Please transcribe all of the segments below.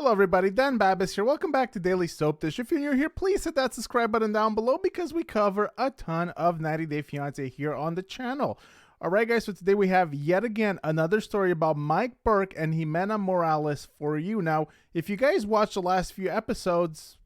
Hello everybody, Dan Babis here. Welcome back to Daily Soap Dish. If you're new here, please hit that subscribe button down below because we cover a ton of 90 Day Fiancé here on the channel. Alright guys, so today we have yet again another story about Mike Berk and Ximena Morales for you. Now, if you guys watched the last few videos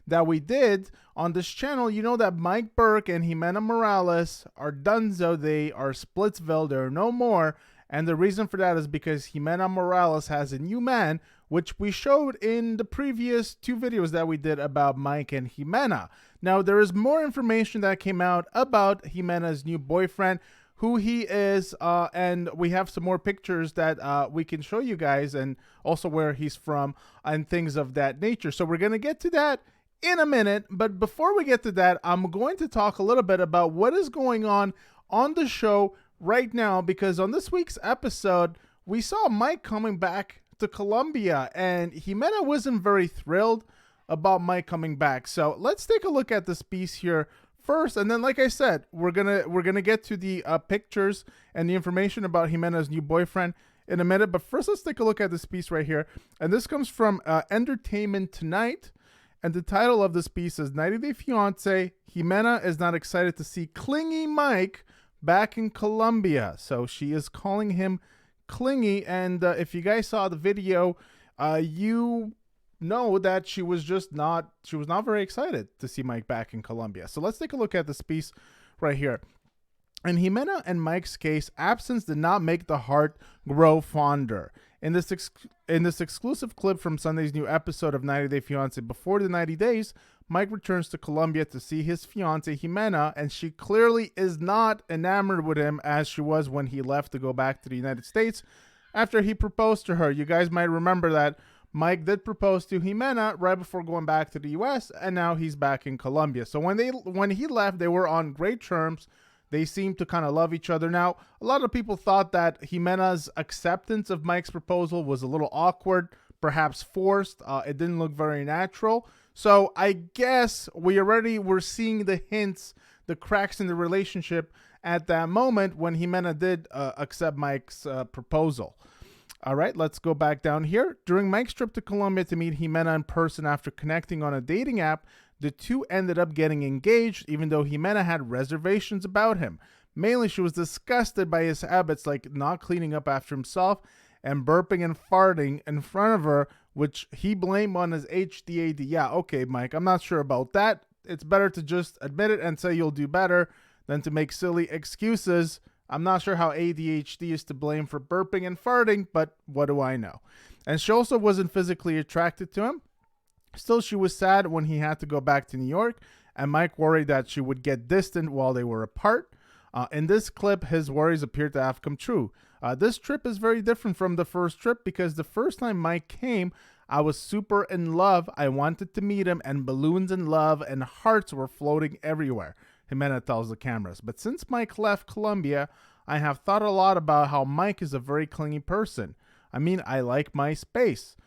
that we did on this channel, you know that Mike Berk and Ximena Morales are donezo. They are Splitsville, they're no more. And the reason for that is because Ximena Morales has a new man, which we showed in the previous two videos that we did about Mike and Ximena. Now, there is more information that came out about Ximena's new boyfriend, who he is, and we have some more pictures that we can show you guys, and also where he's from, and things of that nature. So we're going to get to that in a minute, but before we get to that, I'm going to talk a little bit about what is going on the show right now, because on this week's episode, we saw Mike coming back to Colombia, and Ximena wasn't very thrilled about Mike coming back. So let's take a look at this piece here first, and then, like I said, we're gonna get to the pictures and the information about Ximena's new boyfriend in a minute. But first, let's take a look at this piece right here, and this comes from Entertainment Tonight, and the title of this piece is 90 Day Fiancé. Ximena is not excited to see clingy Mike back in Colombia. So she is calling him clingy, and if you guys saw the video, you know that she was not very excited to see Mike back in Colombia. So let's take a look at this piece right here. In Ximena and Mike's case, absence did not make the heart grow fonder. In this exclusive clip from Sunday's new episode of 90 Day Fiancé, before the 90 days, Mike returns to Colombia to see his fiancée Ximena, and she clearly is not enamored with him as she was when he left to go back to the United States after he proposed to her. You guys might remember that Mike did propose to Ximena right before going back to the US, and now he's back in Colombia. So when he left, they were on great terms. They seemed to kind of love each other. Now, a lot of people thought that Ximena's acceptance of Mike's proposal was a little awkward, perhaps forced. It didn't look very natural. So I guess we're seeing the hints, the cracks in the relationship at that moment when Ximena did accept Mike's proposal. All right, let's go back down here. During Mike's trip to Colombia to meet Ximena in person after connecting on a dating app, the two ended up getting engaged, even though Ximena had reservations about him. Mainly, she was disgusted by his habits like not cleaning up after himself and burping and farting in front of her, which he blamed on his HDAD. Yeah, okay, Mike, I'm not sure about that. It's better to just admit it and say you'll do better than to make silly excuses. I'm not sure how ADHD is to blame for burping and farting, but what do I know? And she also wasn't physically attracted to him. Still, she was sad when he had to go back to New York, and Mike worried that she would get distant while they were apart. In this clip, his worries appear to have come true. This trip is very different from the first trip because the first time Mike came, I was super in love. I wanted to meet him, and balloons and love and hearts were floating everywhere, Ximena tells the cameras. But since Mike left Colombia, I have thought a lot about how Mike is a very clingy person. I mean, I like my space.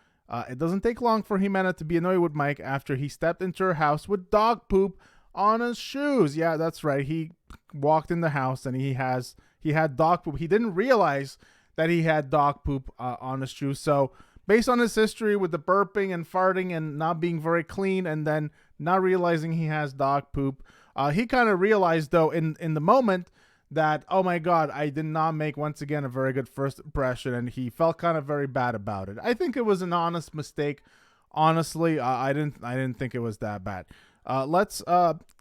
It doesn't take long for Ximena to be annoyed with Mike after he stepped into her house with dog poop on his shoes. Yeah, that's right. He walked in the house and he had dog poop. He didn't realize that he had dog poop on his shoes. So based on his history with the burping and farting and not being very clean, and then not realizing he has dog poop, he kind of realized, though, in the moment that, oh my God, I did not make, once again, a very good first impression, and he felt kind of very bad about it. I think it was an honest mistake. Honestly, I didn't think it was that bad. Let's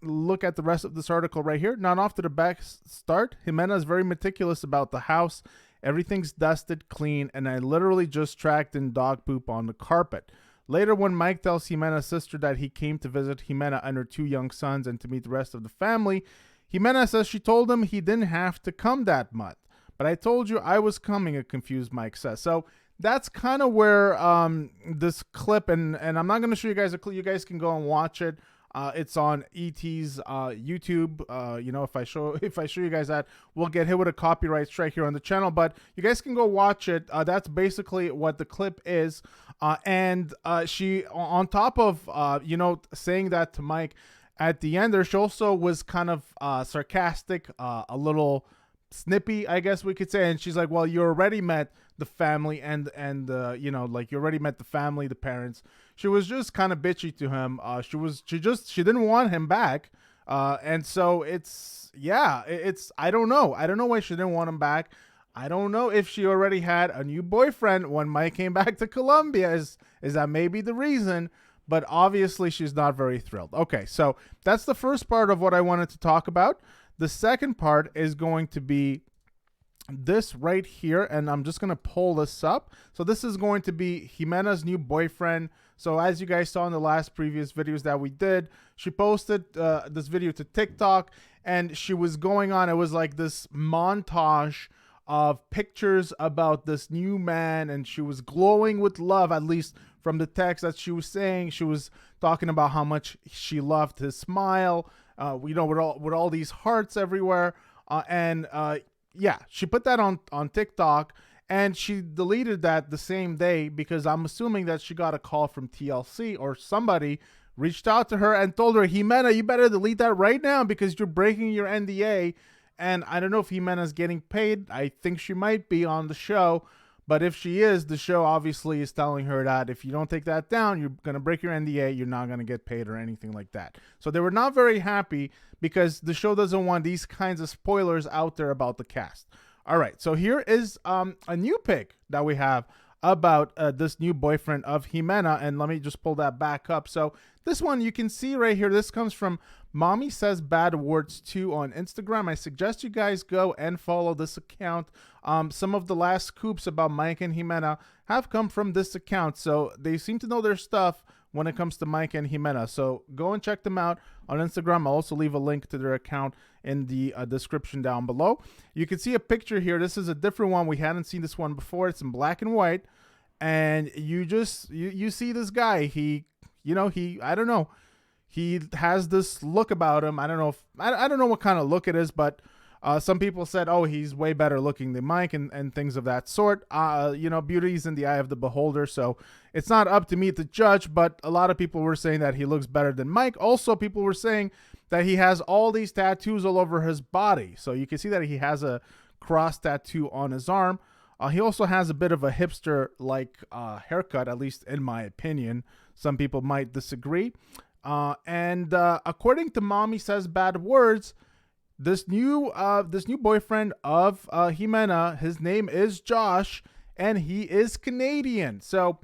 look at the rest of this article right here. Not off to the best start. Ximena is very meticulous about the house. Everything's dusted, clean, and I literally just tracked in dog poop on the carpet. Later, when Mike tells Ximena's sister that he came to visit Ximena and her two young sons and to meet the rest of the family, Ximena says she told him he didn't have to come that month. But I told you I was coming, a confused Mike says. So that's kind of where this clip, and I'm not going to show you guys a clip. You guys can go and watch it. It's on ET's YouTube. You know, if I show you guys that, we'll get hit with a copyright strike here on the channel. But you guys can go watch it. That's basically what the clip is. And she, on top of you know, saying that to Mike, at the end there, she also was kind of sarcastic, a little snippy, I guess we could say. And she's like, well, you already met the family and like you already met the family, the parents. She was just kind of bitchy to him. She didn't want him back. And so it's I don't know. I don't know why she didn't want him back. I don't know if she already had a new boyfriend when Mike came back to Colombia. Is that maybe the reason? But obviously she's not very thrilled. Okay, so that's the first part of what I wanted to talk about. The second part is going to be this right here, and I'm just going to pull this up. So this is going to be Ximena's new boyfriend. So as you guys saw in the last previous videos that we did, she posted this video to TikTok, and she was going on. It was like this montage of pictures about this new man, and she was glowing with love, at least from the text that she was saying. She was talking about how much she loved his smile, with all these hearts everywhere. Yeah, she put that on TikTok, and she deleted that the same day because I'm assuming that she got a call from TLC or somebody reached out to her and told her, Ximena, you better delete that right now because you're breaking your NDA. And I don't know if Ximena's getting paid. I think she might be on the show. But if she is, the show obviously is telling her that if you don't take that down, you're going to break your NDA. You're not going to get paid or anything like that. So they were not very happy because the show doesn't want these kinds of spoilers out there about the cast. All right. So here is a new pic that we have about this new boyfriend of Ximena. And let me just pull that back up. So this one you can see right here. This comes from Mommy Says Bad Words 2 on Instagram. I suggest you guys go and follow this account. Some of the last scoops about Mike and Ximena have come from this account. So they seem to know their stuff when it comes to Mike and Ximena. So go and check them out on Instagram. I'll also leave a link to their account in the description down below. You can see a picture here. This is a different one. We hadn't seen this one before. It's in black and white. And you see this guy. I don't know. He has this look about him. I don't know what kind of look it is, but some people said, oh, he's way better looking than Mike and things of that sort. Beauty is in the eye of the beholder, so it's not up to me to judge, but a lot of people were saying that he looks better than Mike. Also, people were saying that he has all these tattoos all over his body. So you can see that he has a cross tattoo on his arm. He also has a bit of a hipster-like haircut, at least in my opinion. Some people might disagree. According to Mommy Says Bad Words, this new boyfriend of Ximena, his name is Josh, and he is Canadian. So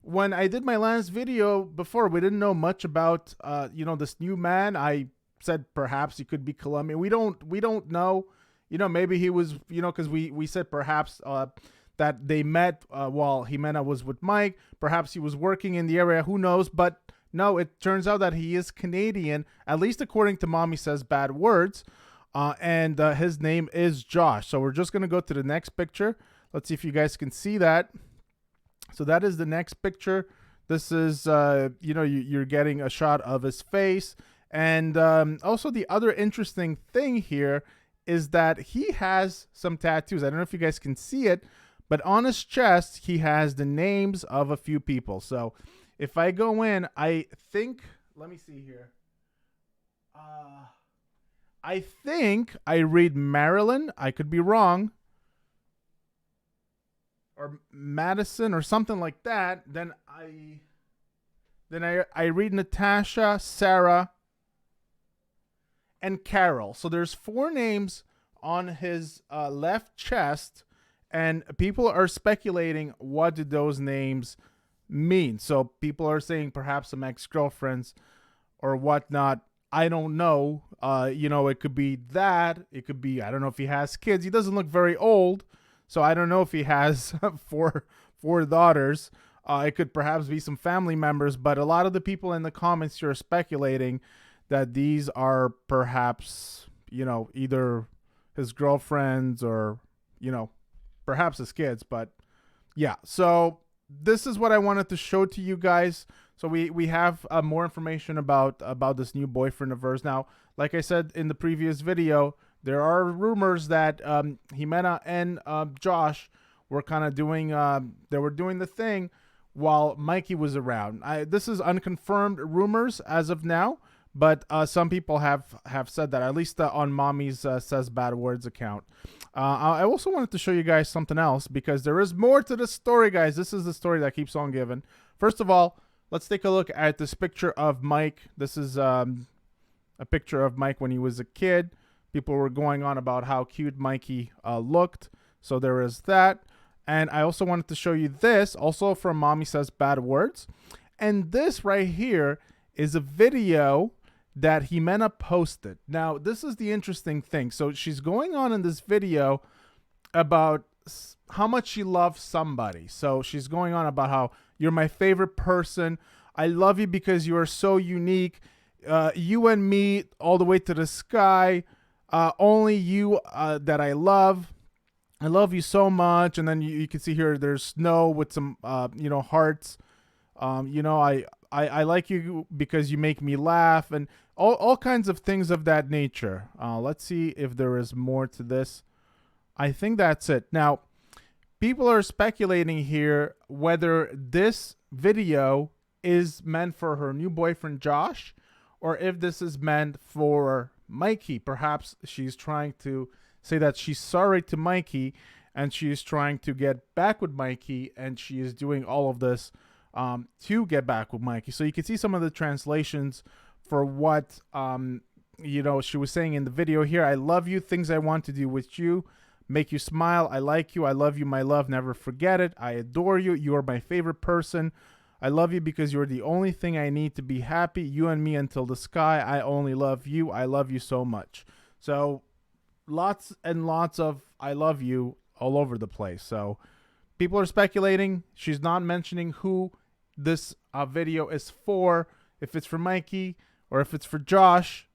when I did my last video before, we didn't know much about this new man. I said perhaps he could be Colombian. We don't know. Maybe he was, because we said perhaps that they met while Ximena was with Mike. Perhaps he was working in the area. Who knows? But no, it turns out that he is Canadian, at least according to Mommy Says Bad Words. And his name is Josh. So we're just going to go to the next picture. Let's see if you guys can see that. So that is the next picture. This is, you're getting a shot of his face. And also the other interesting thing here is that he has some tattoos. I don't know if you guys can see it, but on his chest, he has the names of a few people. So if I go in, I think, let me see here. I think I read Marilyn. I could be wrong. Or Madison or something like that. Then I read Natasha, Sarah, and Carol. So there's 4 names on his left chest, and people are speculating what do those names mean. So people are saying perhaps some ex-girlfriends or whatnot. I don't know. It could be that. It could be, I don't know if he has kids. He doesn't look very old, so I don't know if he has four daughters. It could perhaps be some family members, but a lot of the people in the comments here are speculating that these are perhaps, either his girlfriends or, perhaps his kids. But yeah, so this is what I wanted to show to you guys. So we have more information about this new boyfriend of hers. Now, like I said in the previous video, there are rumors that Ximena and Josh were kind of doing the thing while Mikey was around. This is unconfirmed rumors as of now, but some people have said that, at least on Mommy's Says Bad Words account. I also wanted to show you guys something else, because there is more to the story, guys. This is the story that keeps on giving. First of all, let's take a look at this picture of Mike. This is a picture of Mike when he was a kid. People were going on about how cute Mikey looked. So there is that. And I also wanted to show you this, also from Mommy Says Bad Words. And this right here is a video that Ximena posted. Now, this is the interesting thing. So she's going on in this video about how much she loves somebody. So she's going on about how you're my favorite person. I love you because you are so unique. You and me all the way to the sky. Only you that I love. I love you so much. And then you can see here there's snow with some, hearts. I like you because you make me laugh, and all kinds of things of that nature. Let's see if there is more to this. I think that's it. Now, people are speculating here whether this video is meant for her new boyfriend, Josh, or if this is meant for Mikey. Perhaps she's trying to say that she's sorry to Mikey, and she is trying to get back with Mikey, and she is doing all of this to get back with Mikey. So you can see some of the translations for what she was saying in the video here. I love you, things I want to do with you, make you smile. I like you, I love you, my love, never forget it. I adore you, you are my favorite person. I love you because you're the only thing I need to be happy. You and me until the sky. I only love you. I love you so much. So lots and lots of I love you all over the place. So people are speculating. She's not mentioning who this video is for, if it's for Mikey or if it's for Josh.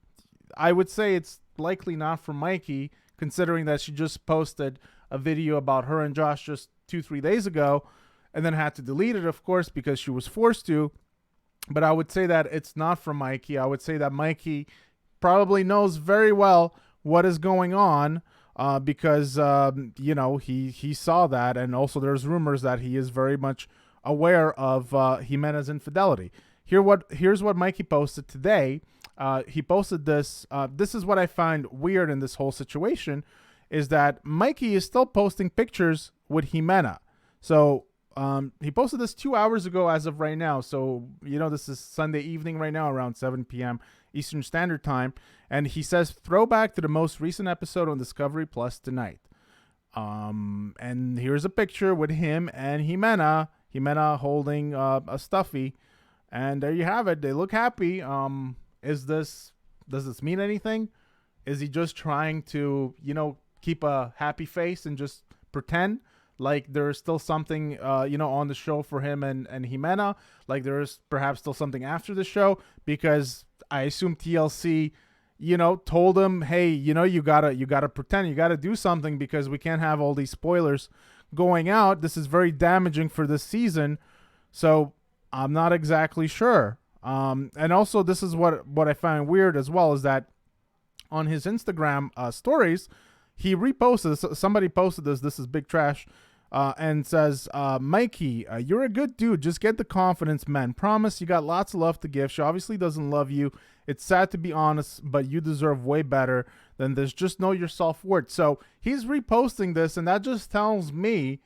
I would say it's likely not for Mikey, considering that she just posted a video about her and Josh just 2-3 days ago, and then had to delete it, of course, because she was forced to. But I would say that it's not for Mikey. I would say that Mikey probably knows very well what is going on, because he saw that, and also there's rumors that he is very much aware of Ximena's infidelity. Here's what Mikey posted today. He posted this. This is what I find weird in this whole situation, is that Mikey is still posting pictures with Ximena. So he posted this 2 hours ago as of right now. So, this is Sunday evening right now around 7 p.m. Eastern Standard Time. And he says, throwback to the most recent episode on Discovery Plus tonight. And here's a picture with him and Ximena holding a stuffy. And there you have it. They look happy. Does this mean anything? Is he just trying to, keep a happy face and just pretend like there's still something, on the show for him and Ximena? Like there is perhaps still something after the show? Because I assume TLC, told him, hey, you gotta pretend, you gotta do something, because we can't have all these spoilers going out. This is very damaging for this season. So I'm not exactly sure. And also, this is what I find weird as well, is that on his Instagram stories, he reposted, somebody posted this is Big Trash, and says, Mikey, you're a good dude. Just get the confidence, man. Promise you got lots of love to give. She obviously doesn't love you. It's sad to be honest, but you deserve way better than this. Just know your self-worth. So he's reposting this, and that just tells me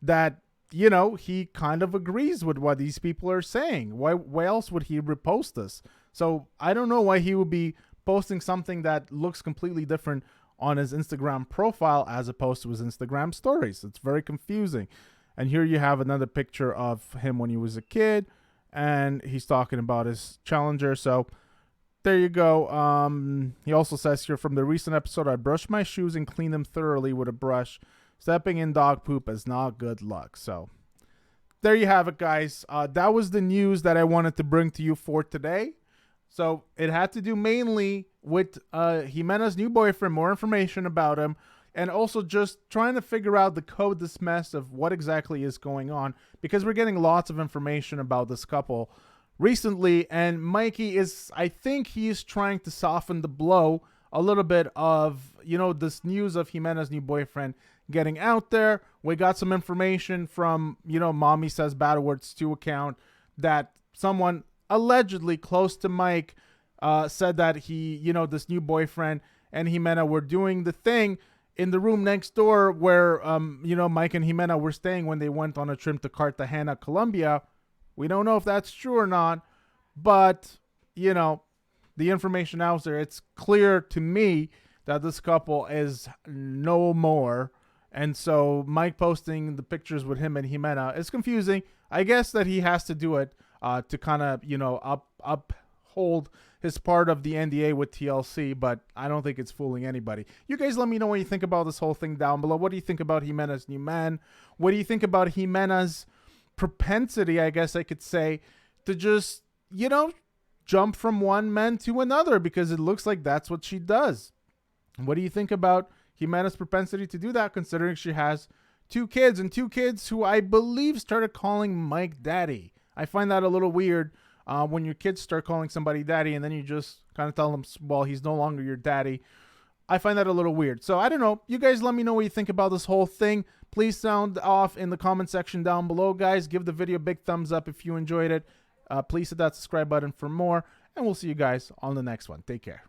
that, he kind of agrees with what these people are saying. Why else would he repost this? So I don't know why he would be posting something that looks completely different on his Instagram profile as opposed to his Instagram stories. It's very confusing. And here you have another picture of him when he was a kid, and he's talking about his challenger. So there you go. He also says here, from the recent episode, I brushed my shoes and cleaned them thoroughly with a brush. Stepping in dog poop is not good luck. So there you have it, guys. That was the news that I wanted to bring to you for today. So it had to do mainly with Ximena's new boyfriend, more information about him, and also just trying to figure out the code, this mess of what exactly is going on, because we're getting lots of information about this couple recently, and Mikey I think he's trying to soften the blow a little bit of, this news of Ximena's new boyfriend getting out there. We got some information from, Mommy Says Bad Words 2 account that someone allegedly close to Mike said that he, this new boyfriend and Ximena were doing the thing in the room next door where, Mike and Ximena were staying when they went on a trip to Cartagena, Colombia. We don't know if that's true or not, but, the information out there, it's clear to me that this couple is no more. And so Mike posting the pictures with him and Ximena is confusing. I guess that he has to do it to kind of, uphold his part of the NDA with TLC, but I don't think it's fooling anybody. You guys let me know what you think about this whole thing down below. What do you think about Ximena's new man? What do you think about Ximena's propensity, I guess I could say, to just, jump from one man to another, because it looks like that's what she does. What do you think about Ximena's propensity to do that, considering she has 2 kids, and 2 kids who I believe started calling Mike daddy? I find that a little weird when your kids start calling somebody daddy and then you just kind of tell them, well, he's no longer your daddy. I find that a little weird. So I don't know. You guys let me know what you think about this whole thing. Please sound off in the comment section down below, guys. Give the video a big thumbs up if you enjoyed it. Please hit that subscribe button for more, and we'll see you guys on the next one. Take care.